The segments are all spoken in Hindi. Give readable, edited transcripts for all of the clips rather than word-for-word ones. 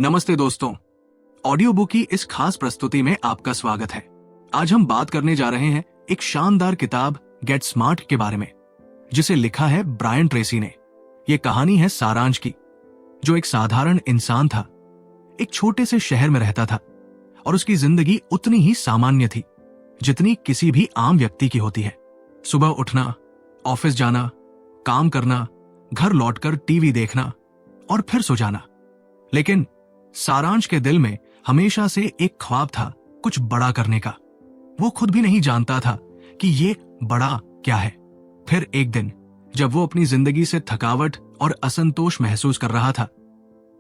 नमस्ते दोस्तों, ऑडियो बुक की इस खास प्रस्तुति में आपका स्वागत है। आज हम बात करने जा रहे हैं एक शानदार किताब गेट स्मार्ट के बारे में, जिसे लिखा है ब्रायन ट्रेसी ने। यह कहानी है सारांश की, जो एक साधारण इंसान था, एक छोटे से शहर में रहता था और उसकी जिंदगी उतनी ही सामान्य थी जितनी किसी भी आम व्यक्ति की होती है। सुबह उठना, ऑफिस जाना, काम करना, घर लौटकर टीवी देखना और फिर सो जाना। लेकिन सारांश के दिल में हमेशा से एक ख्वाब था कुछ बड़ा करने का। वो खुद भी नहीं जानता था कि ये बड़ा क्या है। फिर एक दिन जब वो अपनी जिंदगी से थकावट और असंतोष महसूस कर रहा था,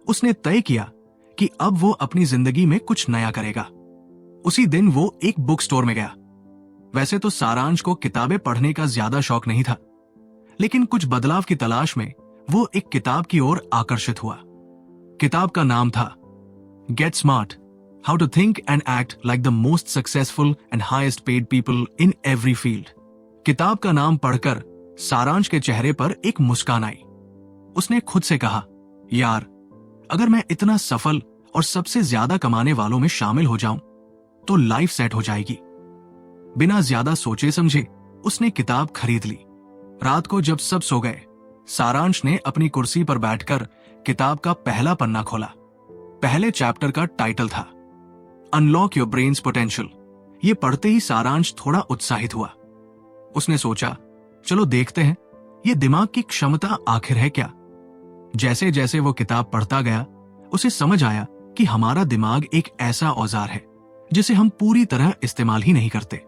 उसने तय किया कि अब वो अपनी जिंदगी में कुछ नया करेगा। उसी दिन वो एक बुक स्टोर में गया। वैसे तो सारांश को किताबें पढ़ने का ज्यादा शौक नहीं था, लेकिन कुछ बदलाव की तलाश में वो एक किताब की ओर आकर्षित हुआ। किताब का नाम था get smart, how to think and act like the most successful and highest paid people in every field. किताब का नाम पढ़कर सारांश के चेहरे पर एक मुस्कान आई। उसने खुद से कहा, यार, अगर मैं इतना सफल और सबसे ज्यादा कमाने वालों में शामिल हो जाऊं तो लाइफ सेट हो जाएगी। बिना ज्यादा सोचे समझे उसने किताब खरीद ली। रात को जब सब सो गए, सारांश ने अपनी कुर्सी पर बैठकर किताब का पहला पन्ना खोला। पहले चैप्टर का टाइटल था अनलॉक योर ब्रेन्स पोटेंशियल। ये पढ़ते ही सारांश थोड़ा उत्साहित हुआ। उसने सोचा, चलो देखते हैं ये दिमाग की क्षमता आखिर है क्या। जैसे जैसे वो किताब पढ़ता गया, उसे समझ आया कि हमारा दिमाग एक ऐसा औजार है जिसे हम पूरी तरह इस्तेमाल ही नहीं करते।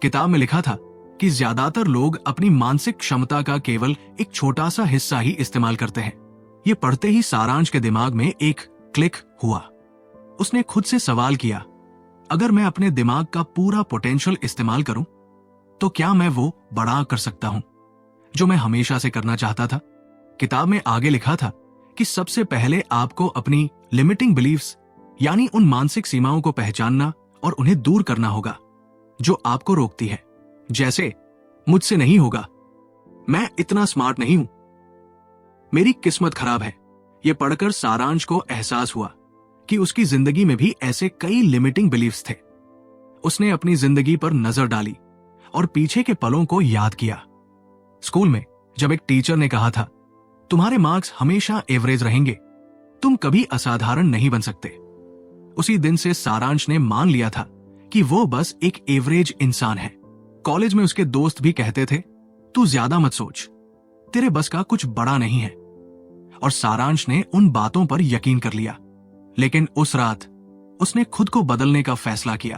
किताब में लिखा था कि ज्यादातर लोग अपनी मानसिक क्षमता का केवल एक छोटा सा हिस्सा ही इस्तेमाल करते हैं। ये पढ़ते ही सारांश के दिमाग में एक क्लिक हुआ। उसने खुद से सवाल किया, अगर मैं अपने दिमाग का पूरा पोटेंशियल इस्तेमाल करूं तो क्या मैं वो बड़ा कर सकता हूं जो मैं हमेशा से करना चाहता था। किताब में आगे लिखा था कि सबसे पहले आपको अपनी लिमिटिंग बिलीफ्स, यानी उन मानसिक सीमाओं को पहचानना और उन्हें दूर करना होगा जो आपको रोकती है। जैसे, मुझसे नहीं होगा, मैं इतना स्मार्ट नहीं हूं, मेरी किस्मत खराब है। यह पढ़कर सारांश को एहसास हुआ कि उसकी जिंदगी में भी ऐसे कई लिमिटिंग बिलीफ्स थे। उसने अपनी जिंदगी पर नजर डाली और पीछे के पलों को याद किया। स्कूल में जब एक टीचर ने कहा था, तुम्हारे मार्क्स हमेशा एवरेज रहेंगे, तुम कभी असाधारण नहीं बन सकते। उसी दिन से सारांश ने मान लिया था कि वो बस एक एवरेज इंसान है। कॉलेज में उसके दोस्त भी कहते थे, तू ज्यादा मत सोच, तेरे बस का कुछ बड़ा नहीं है। और सारांश ने उन बातों पर यकीन कर लिया। लेकिन उस रात उसने खुद को बदलने का फैसला किया।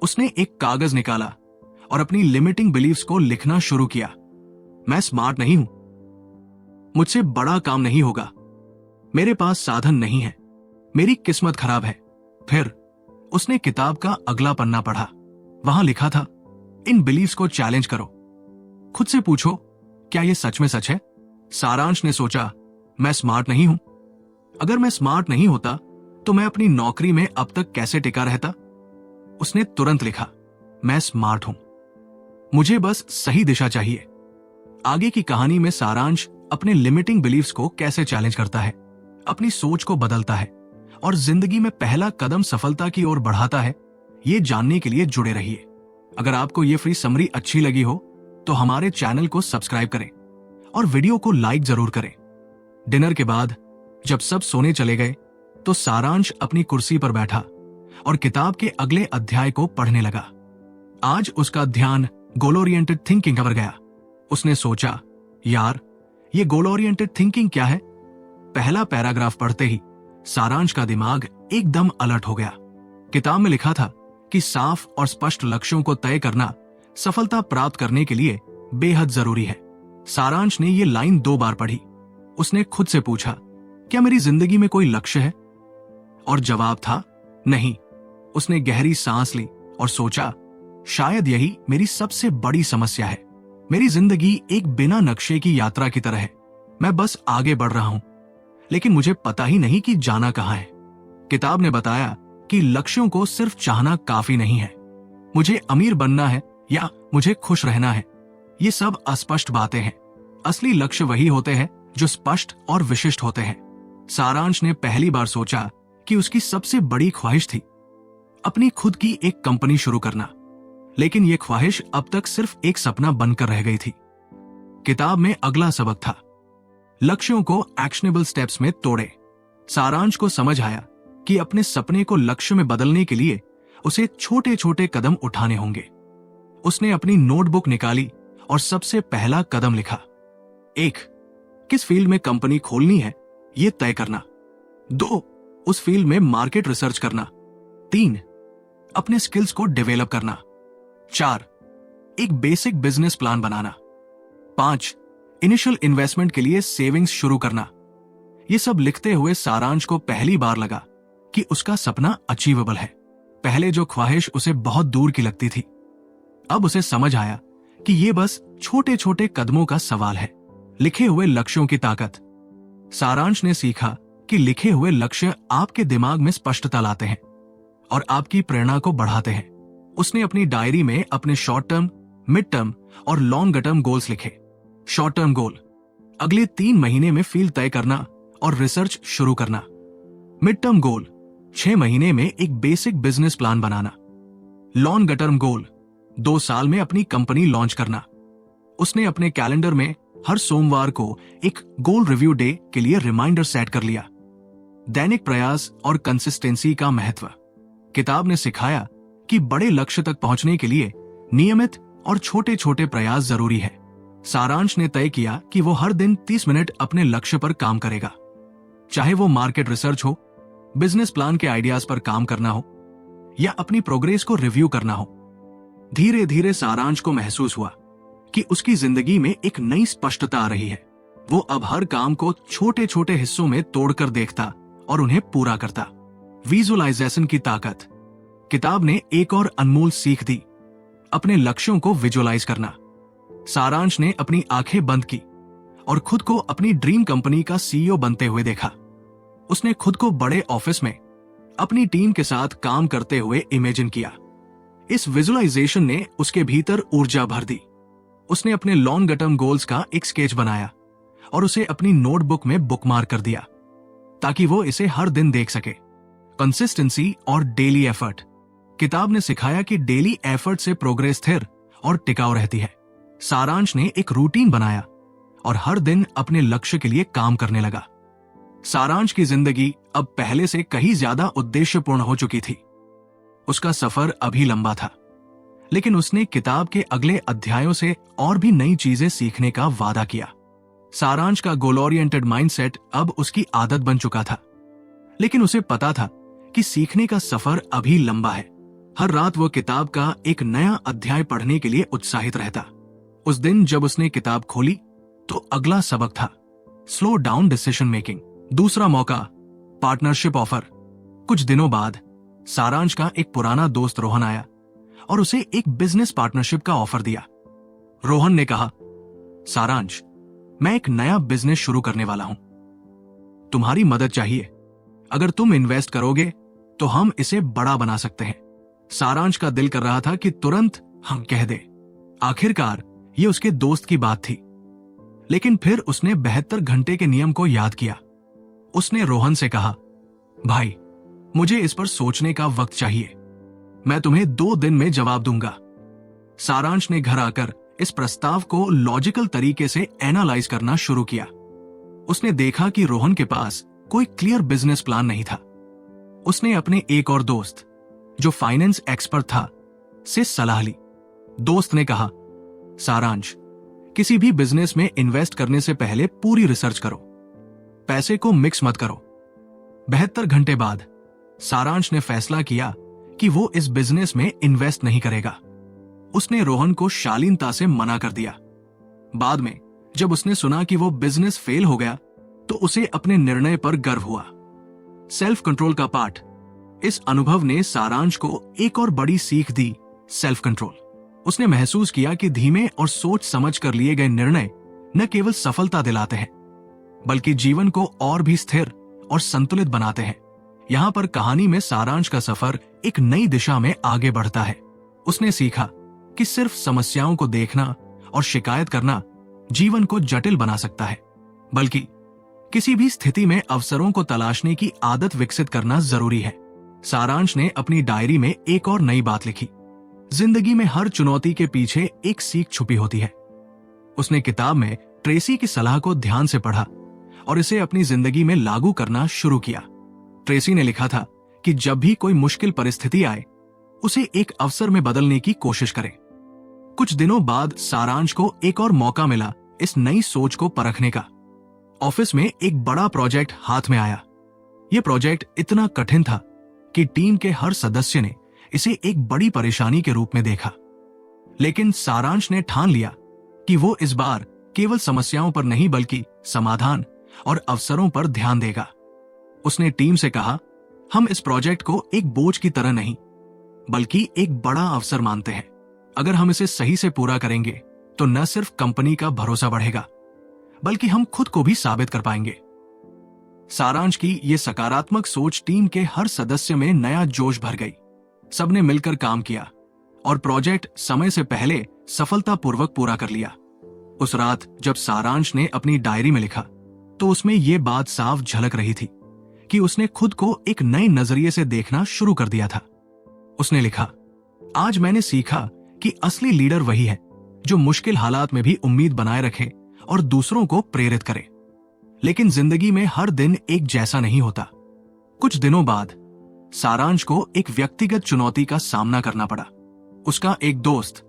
उसने एक कागज निकाला और अपनी लिमिटिंग बिलीफ्स को लिखना शुरू किया। मैं स्मार्ट नहीं हूं, मुझसे बड़ा काम नहीं होगा, मेरे पास साधन नहीं है, मेरी किस्मत खराब है। फिर उसने किताब का अगला पन्ना पढ़ा। वहां लिखा था, इन बिलीफ्स को चैलेंज करो, खुद से पूछो, क्या यह सच में सच है। सारांश ने सोचा, मैं स्मार्ट नहीं हूं। अगर मैं स्मार्ट नहीं होता तो मैं अपनी नौकरी में अब तक कैसे टिका रहता। उसने तुरंत लिखा, मैं स्मार्ट हूं, मुझे बस सही दिशा चाहिए। आगे की कहानी में सारांश अपने लिमिटिंग बिलीफ्स को कैसे चैलेंज करता है, अपनी सोच को बदलता है और जिंदगी में पहला कदम सफलता की ओर बढ़ाता है। ये जानने के लिए जुड़े रहिए। अगर आपको ये फ्री समरी अच्छी लगी हो तो हमारे चैनल को सब्सक्राइब करें और वीडियो को लाइक जरूर करें। डिनर के बाद जब सब सोने चले गए तो सारांश अपनी कुर्सी पर बैठा और किताब के अगले अध्याय को पढ़ने लगा। आज उसका ध्यान गोल ओरिएंटेड थिंकिंग पर गया। उसने सोचा, यार, ये गोल ओरिएंटेड थिंकिंग क्या है। पहला पैराग्राफ पढ़ते ही सारांश का दिमाग एकदम अलर्ट हो गया। किताब में लिखा था कि साफ और स्पष्ट लक्ष्यों को तय करना सफलता प्राप्त करने के लिए बेहद जरूरी है। सारांश ने ये लाइन 2 बार पढ़ी। उसने खुद से पूछा, क्या मेरी जिंदगी में कोई लक्ष्य है? और जवाब था नहीं। उसने गहरी सांस ली और सोचा, शायद यही मेरी सबसे बड़ी समस्या है। मेरी जिंदगी एक बिना नक्शे की यात्रा की तरह है। मैं बस आगे बढ़ रहा हूं, लेकिन मुझे पता ही नहीं कि जाना कहां है। किताब ने बताया कि लक्ष्यों को सिर्फ चाहना काफी नहीं है। मुझे अमीर बनना है या मुझे खुश रहना है, ये सब अस्पष्ट बातें हैं। असली लक्ष्य वही होते हैं जो स्पष्ट और विशिष्ट होते हैं। सारांश ने पहली बार सोचा कि उसकी सबसे बड़ी ख्वाहिश थी अपनी खुद की एक कंपनी शुरू करना, लेकिन यह ख्वाहिश अब तक सिर्फ एक सपना बनकर रह गई थी। किताब में अगला सबक था, लक्ष्यों को एक्शनेबल स्टेप्स में तोड़े। सारांश को समझ आया कि अपने सपने को लक्ष्य में बदलने के लिए उसे छोटे छोटे कदम उठाने होंगे। उसने अपनी नोटबुक निकाली और सबसे पहला कदम लिखा। 1. किस फील्ड में कंपनी खोलनी है यह तय करना। 2. उस फील्ड में मार्केट रिसर्च करना। 3. अपने स्किल्स को डेवलप करना। 4. एक बेसिक बिजनेस प्लान बनाना। 5. इनिशियल इन्वेस्टमेंट के लिए सेविंग्स शुरू करना। यह सब लिखते हुए सारांश को पहली बार लगा कि उसका सपना अचीवेबल है। पहले जो ख्वाहिश उसे बहुत दूर की लगती थी, अब उसे समझ आया कि यह बस छोटे छोटे कदमों का सवाल है। लिखे हुए लक्ष्यों की ताकत। सारांश ने सीखा कि लिखे हुए लक्ष्य आपके दिमाग में स्पष्टता लाते हैं और आपकी प्रेरणा को बढ़ाते हैं। उसने अपनी डायरी में अपने शॉर्ट टर्म, मिड टर्म और लॉन्ग टर्म गोल्स लिखे। शॉर्ट टर्म गोल, अगले 3 महीने में फील्ड तय करना और रिसर्च शुरू करना। मिड टर्म गोल, 6 महीने में एक बेसिक बिजनेस प्लान बनाना। लॉन्ग टर्म गोल, 2 साल में अपनी कंपनी लॉन्च करना। उसने अपने कैलेंडर में हर सोमवार को एक गोल रिव्यू डे के लिए रिमाइंडर सेट कर लिया। दैनिक प्रयास और कंसिस्टेंसी का महत्व। किताब ने सिखाया कि बड़े लक्ष्य तक पहुंचने के लिए नियमित और छोटे छोटे प्रयास जरूरी है। सारांश ने तय किया कि वो हर दिन 30 मिनट अपने लक्ष्य पर काम करेगा, चाहे वो मार्केट रिसर्च हो, बिजनेस प्लान के आइडियाज पर काम करना हो या अपनी प्रोग्रेस को रिव्यू करना हो। धीरे धीरे सारांश को महसूस हुआ कि उसकी जिंदगी में एक नई स्पष्टता आ रही है। वो अब हर काम को छोटे छोटे हिस्सों में तोड़कर देखता और उन्हें पूरा करता। विजुअलाइजेशन की ताकत। किताब ने एक और अनमोल सीख दी, अपने लक्ष्यों को विजुअलाइज करना। सारांश ने अपनी आंखें बंद की और खुद को अपनी ड्रीम कंपनी का सीईओ बनते हुए देखा। उसने खुद को बड़े ऑफिस में अपनी टीम के साथ काम करते हुए इमेजिन किया। इस विजुअलाइजेशन ने उसके भीतर ऊर्जा भर दी। उसने अपने लॉन्ग टर्म गोल्स का एक स्केच बनाया और उसे अपनी नोटबुक में बुकमार्क कर दिया ताकि वो इसे हर दिन देख सके। कंसिस्टेंसी और डेली एफर्ट। किताब ने सिखाया कि डेली एफर्ट से प्रोग्रेस स्थिर और टिकाऊ रहती है। सारांश ने एक रूटीन बनाया और हर दिन अपने लक्ष्य के लिए काम करने लगा। सारांश की जिंदगी अब पहले से कहीं ज्यादा उद्देश्यपूर्ण हो चुकी थी। उसका सफर अभी लंबा था, लेकिन उसने किताब के अगले अध्यायों से और भी नई चीजें सीखने का वादा किया। सारांश का गोल ओरिएंटेड माइंडसेट अब उसकी आदत बन चुका था, लेकिन उसे पता था कि सीखने का सफर अभी लंबा है। हर रात वो किताब का एक नया अध्याय पढ़ने के लिए उत्साहित रहता। उस दिन जब उसने किताब खोली तो अगला सबक था स्लो डाउन डिसीजन मेकिंग। दूसरा मौका, पार्टनरशिप ऑफर। कुछ दिनों बाद सारांश का एक पुराना दोस्त रोहन आया और उसे एक बिजनेस पार्टनरशिप का ऑफर दिया। रोहन ने कहा, सारांश, मैं एक नया बिजनेस शुरू करने वाला हूं, तुम्हारी मदद चाहिए। अगर तुम इन्वेस्ट करोगे तो हम इसे बड़ा बना सकते हैं। सारांश का दिल कर रहा था कि तुरंत हम कह दे। आखिरकार ये उसके दोस्त की बात थी, लेकिन फिर उसने 72 घंटे के नियम को याद किया। उसने रोहन से कहा, भाई, मुझे इस पर सोचने का वक्त चाहिए, मैं तुम्हें 2 दिन में जवाब दूंगा। सारांश ने घर आकर इस प्रस्ताव को लॉजिकल तरीके से एनालाइज करना शुरू किया। उसने देखा कि रोहन के पास कोई क्लियर बिजनेस प्लान नहीं था। उसने अपने एक और दोस्त, जो फाइनेंस एक्सपर्ट था, से सलाह ली। दोस्त ने कहा, सारांश, किसी भी बिजनेस में इन्वेस्ट करने से पहले पूरी रिसर्च करो, पैसे को मिक्स मत करो। 72 घंटे बाद सारांश ने फैसला किया कि वो इस बिजनेस में इन्वेस्ट नहीं करेगा। उसने रोहन को शालीनता से मना कर दिया। बाद में जब उसने सुना कि वो बिजनेस फेल हो गया तो उसे अपने निर्णय पर गर्व हुआ। सेल्फ कंट्रोल का पाठ। इस अनुभव ने सारांश को एक और बड़ी सीख दी, सेल्फ कंट्रोल। उसने महसूस किया कि धीमे और सोच समझ कर लिए गए निर्णय न केवल सफलता दिलाते हैं, बल्कि जीवन को और भी स्थिर और संतुलित बनाते हैं। यहां पर कहानी में सारांश का सफर एक नई दिशा में आगे बढ़ता है। उसने सीखा कि सिर्फ समस्याओं को देखना और शिकायत करना जीवन को जटिल बना सकता है, बल्कि किसी भी स्थिति में अवसरों को तलाशने की आदत विकसित करना जरूरी है। सारांश ने अपनी डायरी में एक और नई बात लिखी। जिंदगी में हर चुनौती के पीछे एक सीख छुपी होती है। उसने किताब में ट्रेसी की सलाह को ध्यान से पढ़ा और इसे अपनी जिंदगी में लागू करना शुरू किया। ट्रेसी ने लिखा था कि जब भी कोई मुश्किल परिस्थिति आए, उसे एक अवसर में बदलने की कोशिश करें। कुछ दिनों बाद सारांश को एक और मौका मिला इस नई सोच को परखने का। ऑफिस में एक बड़ा प्रोजेक्ट हाथ में आया। यह प्रोजेक्ट इतना कठिन था कि टीम के हर सदस्य ने इसे एक बड़ी परेशानी के रूप में देखा। लेकिन सारांश ने ठान लिया कि वो इस बार केवल समस्याओं पर नहीं बल्कि समाधान और अवसरों पर ध्यान देगा। उसने टीम से कहा, हम इस प्रोजेक्ट को एक बोझ की तरह नहीं बल्कि एक बड़ा अवसर मानते हैं। अगर हम इसे सही से पूरा करेंगे तो न सिर्फ कंपनी का भरोसा बढ़ेगा बल्कि हम खुद को भी साबित कर पाएंगे। सारांश की यह सकारात्मक सोच टीम के हर सदस्य में नया जोश भर गई। सबने मिलकर काम किया और प्रोजेक्ट समय से पहले सफलतापूर्वक पूरा कर लिया। उस रात जब सारांश ने अपनी डायरी में लिखा तो उसमें यह बात साफ झलक रही थी कि उसने खुद को एक नए नजरिए से देखना शुरू कर दिया था। उसने लिखा, आज मैंने सीखा कि असली लीडर वही है जो मुश्किल हालात में भी उम्मीद बनाए रखे और दूसरों को प्रेरित करे। लेकिन जिंदगी में हर दिन एक जैसा नहीं होता। कुछ दिनों बाद सारांश को एक व्यक्तिगत चुनौती का सामना करना पड़ा। उसका एक दोस्त,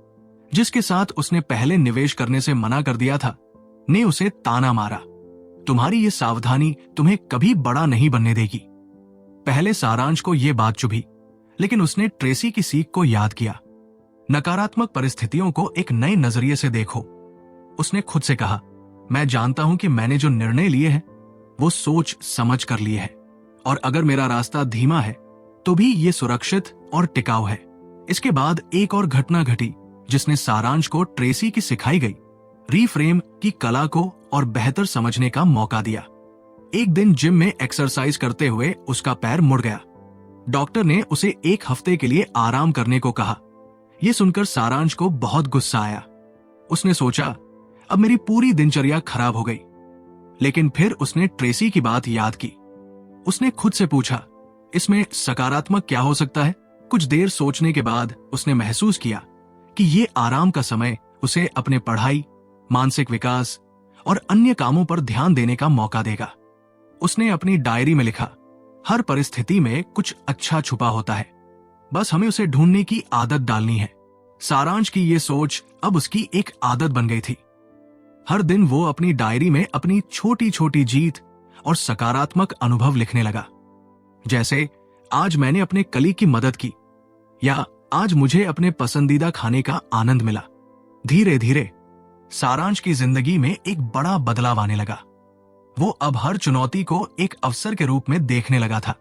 जिसके साथ उसने पहले निवेश करने से मना कर दिया था, ने उसे ताना मारा, तुम्हारी ये सावधानी तुम्हें कभी बड़ा नहीं बनने देगी। पहले सारांश को यह बात चुभी, लेकिन उसने ट्रेसी की सीख को याद किया। नकारात्मक परिस्थितियों को एक नए नजरिए से देखो। उसने खुद से कहा, मैं जानता हूं कि मैंने जो निर्णय लिए हैं वो सोच समझ कर लिए हैं और अगर मेरा रास्ता धीमा है तो भी ये सुरक्षित और टिकाऊ है। इसके बाद एक और घटना घटी जिसने सारांश को ट्रेसी की सिखाई गई रीफ्रेम की कला को और बेहतर समझने का मौका दिया। एक दिन जिम में एक्सरसाइज करते हुए उसका पैर मुड़ गया। डॉक्टर ने उसे एक हफ्ते के लिए आराम करने को कहा। यह सुनकर सारांश को बहुत गुस्सा आया। उसने सोचा, अब मेरी पूरी दिनचर्या खराब हो गई। लेकिन फिर उसने ट्रेसी की बात याद की। उसने खुद से पूछा, इसमें सकारात्मक क्या हो सकता है? कुछ देर सोचने के बाद उसने महसूस किया कि ये आराम का समय उसे अपने पढ़ाई, मानसिक विकास और अन्य कामों पर ध्यान देने का मौका देगा। उसने अपनी डायरी में लिखा, हर परिस्थिति में कुछ अच्छा छुपा होता है, बस हमें उसे ढूंढने की आदत डालनी है। सारांश की ये सोच अब उसकी एक आदत बन गई थी। हर दिन वो अपनी डायरी में अपनी छोटी छोटी जीत और सकारात्मक अनुभव लिखने लगा, जैसे आज मैंने अपने कलीग की मदद की या आज मुझे अपने पसंदीदा खाने का आनंद मिला। धीरे धीरे सारांश की जिंदगी में एक बड़ा बदलाव आने लगा। वो अब हर चुनौती को एक अवसर के रूप में देखने लगा था।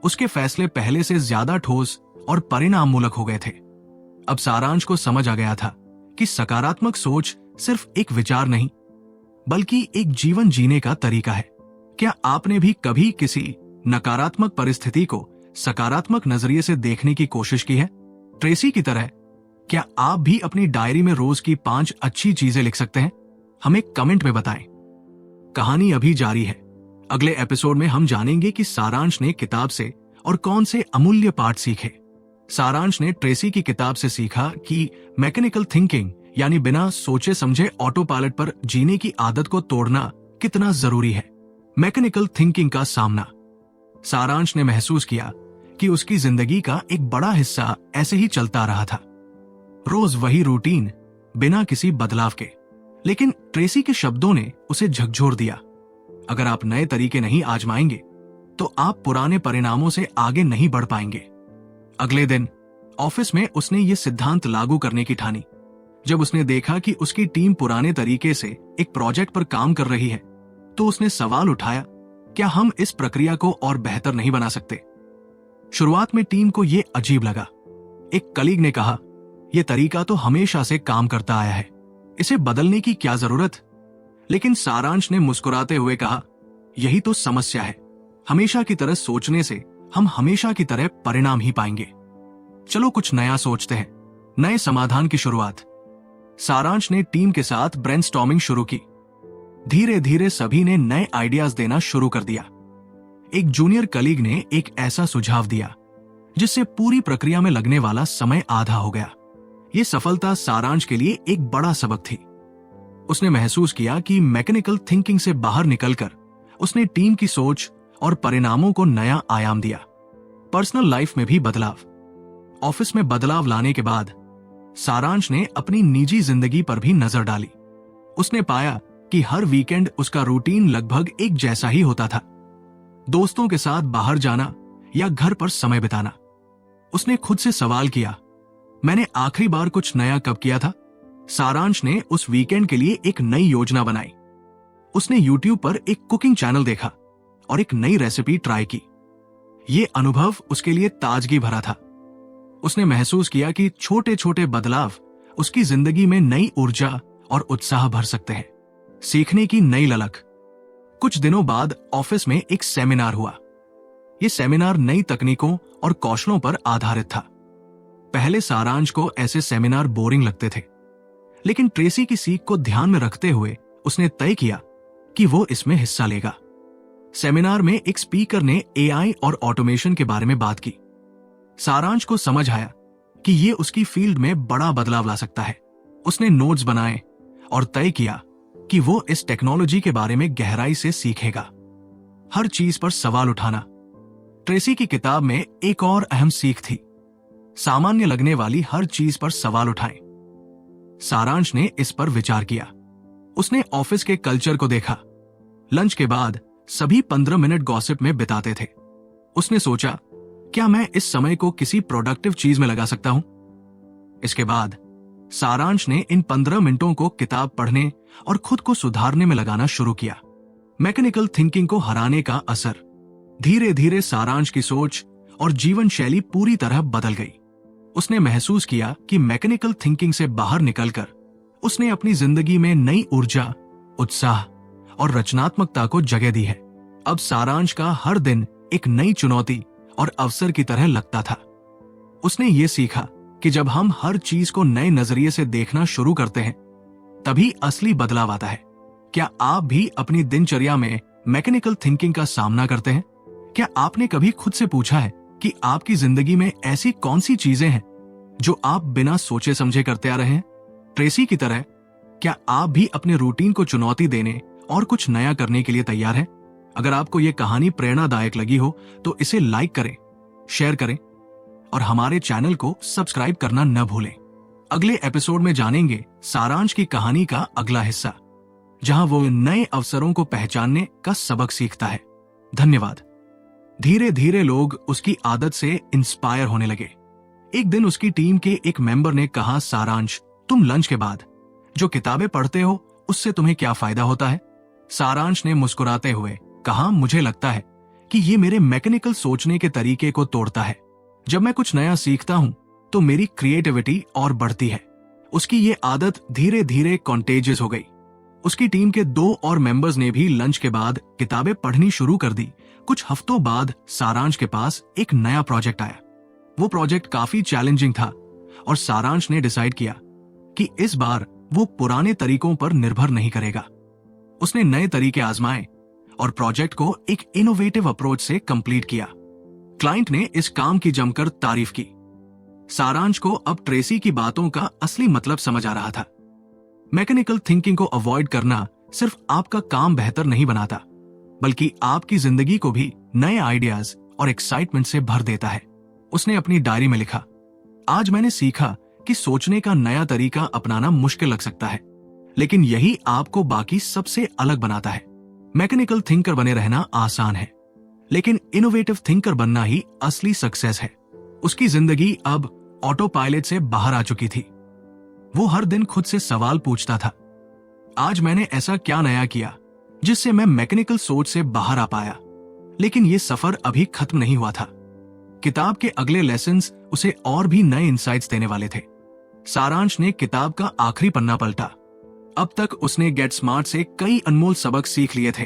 उसके फैसले पहले से ज्यादा ठोस और परिणाममूलक हो गए थे। अब सारांश को समझ आ गया था कि सकारात्मक सोच सिर्फ एक विचार नहीं बल्कि एक जीवन जीने का तरीका है। क्या आपने भी कभी किसी नकारात्मक परिस्थिति को सकारात्मक नजरिए से देखने की कोशिश की है? ट्रेसी की तरह क्या आप भी अपनी डायरी में रोज की 5 अच्छी चीजें लिख सकते हैं? हमें कमेंट में बताएं। कहानी अभी जारी है। अगले एपिसोड में हम जानेंगे कि सारांश ने किताब से और कौन से अमूल्य पाठ सीखे। सारांश ने ट्रेसी की किताब से सीखा कि मैकेनिकल थिंकिंग यानी बिना सोचे समझे ऑटो पायलट पर जीने की आदत को तोड़ना कितना जरूरी है। मैकेनिकल थिंकिंग का सामना। सारांश ने महसूस किया कि उसकी जिंदगी का एक बड़ा हिस्सा ऐसे ही चलता रहा था, रोज वही रूटीन बिना किसी बदलाव के। लेकिन ट्रेसी के शब्दों ने उसे झकझोर दिया, अगर आप नए तरीके नहीं आजमाएंगे तो आप पुराने परिणामों से आगे नहीं बढ़ पाएंगे। अगले दिन ऑफिस में उसने ये सिद्धांत लागू करने की ठानी। जब उसने देखा कि उसकी टीम पुराने तरीके से एक प्रोजेक्ट पर काम कर रही है तो उसने सवाल उठाया, क्या हम इस प्रक्रिया को और बेहतर नहीं बना सकते? शुरुआत में टीम को यह अजीब लगा। एक कलीग ने कहा, यह तरीका तो हमेशा से काम करता आया है, इसे बदलने की क्या जरूरत? लेकिन सारांश ने मुस्कुराते हुए कहा, यही तो समस्या है। हमेशा की तरह सोचने से हम हमेशा की तरह परिणाम ही पाएंगे। चलो कुछ नया सोचते हैं, नए समाधान की शुरुआत। सारांश ने टीम के साथ ब्रेनस्टॉर्मिंग शुरू की। धीरे धीरे सभी ने नए आइडियाज देना शुरू कर दिया। एक जूनियर कलीग ने एक ऐसा सुझाव दिया जिससे पूरी प्रक्रिया में लगने वाला समय आधा हो गया। यह सफलता सारांश के लिए एक बड़ा सबक थी। उसने महसूस किया कि मैकेनिकल थिंकिंग से बाहर निकलकर उसने टीम की सोच और परिणामों को नया आयाम दिया। पर्सनल लाइफ में भी बदलाव। ऑफिस में बदलाव लाने के बाद सारांश ने अपनी निजी जिंदगी पर भी नजर डाली। उसने पाया कि हर वीकेंड उसका रूटीन लगभग एक जैसा ही होता था। दोस्तों के साथ बाहर जाना या घर पर समय बिताना। उसने खुद से सवाल किया, मैंने आखिरी बार कुछ नया कब किया था? सारांश ने उस वीकेंड के लिए एक नई योजना बनाई। उसने YouTube पर एक कुकिंग चैनल देखा और एक नई रेसिपी ट्राई की। यह अनुभव उसके लिए ताजगी भरा था। उसने महसूस किया कि छोटे छोटे बदलाव उसकी जिंदगी में नई ऊर्जा और उत्साह भर सकते हैं। सीखने की नई ललक। कुछ दिनों बाद ऑफिस में एक सेमिनार हुआ। यह सेमिनार नई तकनीकों और कौशलों पर आधारित था। पहले सारांश को ऐसे सेमिनार बोरिंग लगते थे, लेकिन ट्रेसी की सीख को ध्यान में रखते हुए उसने तय किया कि वो इसमें हिस्सा लेगा। सेमिनार में एक स्पीकर ने AI और ऑटोमेशन के बारे में बात की। सारांश को समझ आया कि ये उसकी फील्ड में बड़ा बदलाव ला सकता है। उसने नोट्स बनाए और तय किया कि वो इस टेक्नोलॉजी के बारे में गहराई से सीखेगा। हर चीज पर सवाल उठाना। ट्रेसी की किताब में एक और अहम सीख थी, सामान्य लगने वाली हर चीज पर सवाल उठाएं। सारांश ने इस पर विचार किया। उसने ऑफिस के कल्चर को देखा। लंच के बाद सभी 15 मिनट गॉसिप में बिताते थे। उसने सोचा, क्या मैं इस समय को किसी प्रोडक्टिव चीज में लगा सकता हूं? इसके बाद सारांश ने इन 15 मिनटों को किताब पढ़ने और खुद को सुधारने में लगाना शुरू किया। मैकेनिकल थिंकिंग को हराने का असर। धीरे धीरे सारांश की सोच और जीवन शैली पूरी तरह बदल गई। उसने महसूस किया कि मैकेनिकल थिंकिंग से बाहर निकलकर उसने अपनी जिंदगी में नई ऊर्जा, उत्साह और रचनात्मकता को जगह दी है। अब सारांश का हर दिन एक नई चुनौती और अवसर की तरह लगता था। उसने ये सीखा कि जब हम हर चीज को नए नजरिए से देखना शुरू करते हैं, तभी असली बदलाव आता है। क्या आप भी अपनी दिनचर्या में मैकेनिकल थिंकिंग का सामना करते हैं? क्या आपने कभी खुद से पूछा है कि आपकी जिंदगी में ऐसी कौन सी चीजें हैं जो आप बिना सोचे समझे करते आ रहे हैं? ट्रेसी की तरह क्या आप भी अपने रूटीन को चुनौती देने और कुछ नया करने के लिए तैयार हैं? अगर आपको यह कहानी प्रेरणादायक लगी हो तो इसे लाइक करें, शेयर करें और हमारे चैनल को सब्सक्राइब करना न भूलें। अगले एपिसोड में जानेंगे सारांश की कहानी का अगला हिस्सा, जहां वो नए अवसरों को पहचानने का सबक सीखता है। धन्यवाद। धीरे धीरे लोग उसकी आदत से इंस्पायर होने लगे। एक दिन उसकी टीम के एक मेंबर ने कहा, सारांश, तुम लंच के बाद जो किताबें पढ़ते हो उससे तुम्हें क्या फायदा होता है? सारांश ने मुस्कुराते हुए कहा, मुझे लगता है कि ये मेरे मैकेनिकल सोचने के तरीके को तोड़ता है। जब मैं कुछ नया सीखता हूं तो मेरी क्रिएटिविटी और बढ़ती है। उसकी ये आदत धीरे धीरे कॉन्टेजियस हो गई। उसकी टीम के 2 और मेंबर्स ने भी लंच के बाद किताबें पढ़नी शुरू कर दी। कुछ हफ्तों बाद सारांश के पास एक नया प्रोजेक्ट आया। वो प्रोजेक्ट काफी चैलेंजिंग था और सारांश ने डिसाइड किया कि इस बार वो पुराने तरीकों पर निर्भर नहीं करेगा। उसने नए तरीके आजमाए और प्रोजेक्ट को एक इनोवेटिव अप्रोच से कंप्लीट किया। क्लाइंट ने इस काम की जमकर तारीफ की। सारांश को अब ट्रेसी की बातों का असली मतलब समझ आ रहा था। मैकेनिकल थिंकिंग को अवॉइड करना सिर्फ आपका काम बेहतर नहीं बनाता, बल्कि आपकी जिंदगी को भी नए आइडियाज और एक्साइटमेंट से भर देता है। उसने अपनी डायरी में लिखा, आज मैंने सीखा कि सोचने का नया तरीका अपनाना मुश्किल लग सकता है, लेकिन यही आपको बाकी सबसे अलग बनाता है। मैकेनिकल थिंकर बने रहना आसान है, लेकिन इनोवेटिव थिंकर बनना ही असली सक्सेस है। उसकी जिंदगी अब ऑटो पायलट से बाहर आ चुकी थी। वो हर दिन खुद से सवाल पूछता था, आज मैंने ऐसा क्या नया किया जिससे मैं मैकेनिकल सोच से बाहर आ पाया? लेकिन ये सफर अभी खत्म नहीं हुआ था। किताब के अगले लेसन्स उसे और भी नए इंसाइट्स देने वाले थे। सारांश ने किताब का आखिरी पन्ना पलटा। अब तक उसने गेट स्मार्ट से कई अनमोल सबक सीख लिए थे।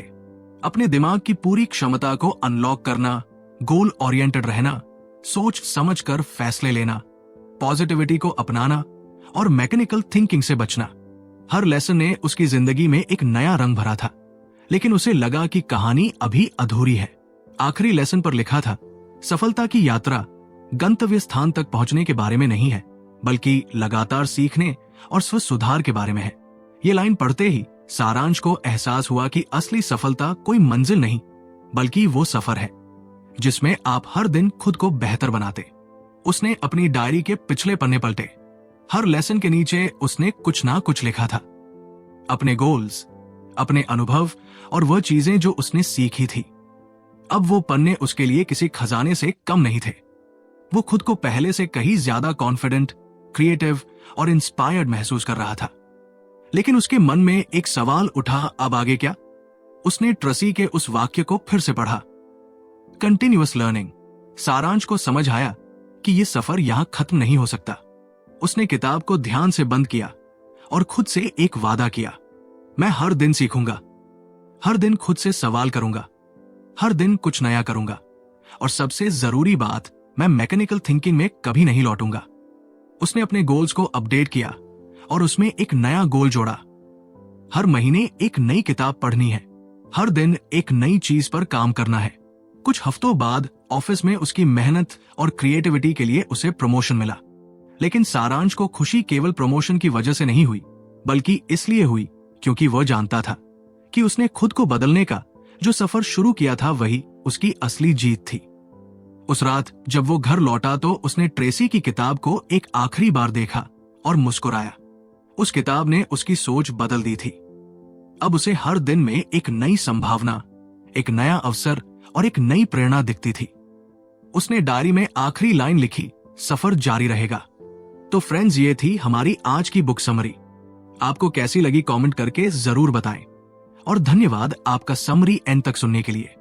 अपने दिमाग की पूरी क्षमता को अनलॉक करना, गोल ओरिएंटेड रहना, सोच समझकर फैसले लेना, पॉजिटिविटी को अपनाना और मैकेनिकल थिंकिंग से बचना। हर लेसन ने उसकी जिंदगी में एक नया रंग भरा था, लेकिन उसे लगा कि कहानी अभी अधूरी है। आखिरी लेसन पर लिखा था, सफलता की यात्रा गंतव्य स्थान तक पहुंचने के बारे में नहीं है, बल्कि लगातार सीखने और स्व सुधार के बारे में है। ये लाइन पढ़ते ही सारांश को एहसास हुआ कि असली सफलता कोई मंजिल नहीं, बल्कि वो सफर है जिसमें आप हर दिन खुद को बेहतर बनाते। उसने अपनी डायरी के पिछले पन्ने पलटे। हर लेसन के नीचे उसने कुछ ना कुछ लिखा था, अपने गोल्स, अपने अनुभव और वह चीजें जो उसने सीखी थी। अब वो पन्ने उसके लिए किसी खजाने से कम नहीं थे। वो खुद को पहले से कहीं ज्यादा कॉन्फिडेंट, क्रिएटिव और इंस्पायर्ड महसूस कर रहा था। लेकिन उसके मन में एक सवाल उठा, अब आगे क्या? उसने ट्रेसी के उस वाक्य को फिर से पढ़ा, कंटिन्यूअस लर्निंग। सारांश को समझ आया कि यह सफर यहां खत्म नहीं हो सकता। उसने किताब को ध्यान से बंद किया और खुद से एक वादा किया, मैं हर दिन सीखूंगा, हर दिन खुद से सवाल करूंगा, हर दिन कुछ नया करूंगा, और सबसे जरूरी बात, मैं मैकेनिकल थिंकिंग में कभी नहीं लौटूंगा। उसने अपने गोल्स को अपडेट किया और उसमें एक नया गोल जोड़ा, हर महीने एक नई किताब पढ़नी है, हर दिन एक नई चीज पर काम करना है। कुछ हफ्तों बाद ऑफिस में उसकी मेहनत और क्रिएटिविटी के लिए उसे प्रमोशन मिला। लेकिन सारांश को खुशी केवल प्रमोशन की वजह से नहीं हुई, बल्कि इसलिए हुई क्योंकि वह जानता था कि उसने खुद को बदलने का जो सफर शुरू किया था वही उसकी असली जीत थी। उस रात जब वो घर लौटा तो उसने ट्रेसी की किताब को एक आखिरी बार देखा और मुस्कुराया। उस किताब ने उसकी सोच बदल दी थी। अब उसे हर दिन में एक नई संभावना, एक नया अवसर और एक नई प्रेरणा दिखती थी। उसने डायरी में आखिरी लाइन लिखी, सफर जारी रहेगा। तो फ्रेंड्स, ये थी हमारी आज की बुक समरी। आपको कैसी लगी कमेंट करके जरूर बताएं, और धन्यवाद आपका समरी एंड तक सुनने के लिए।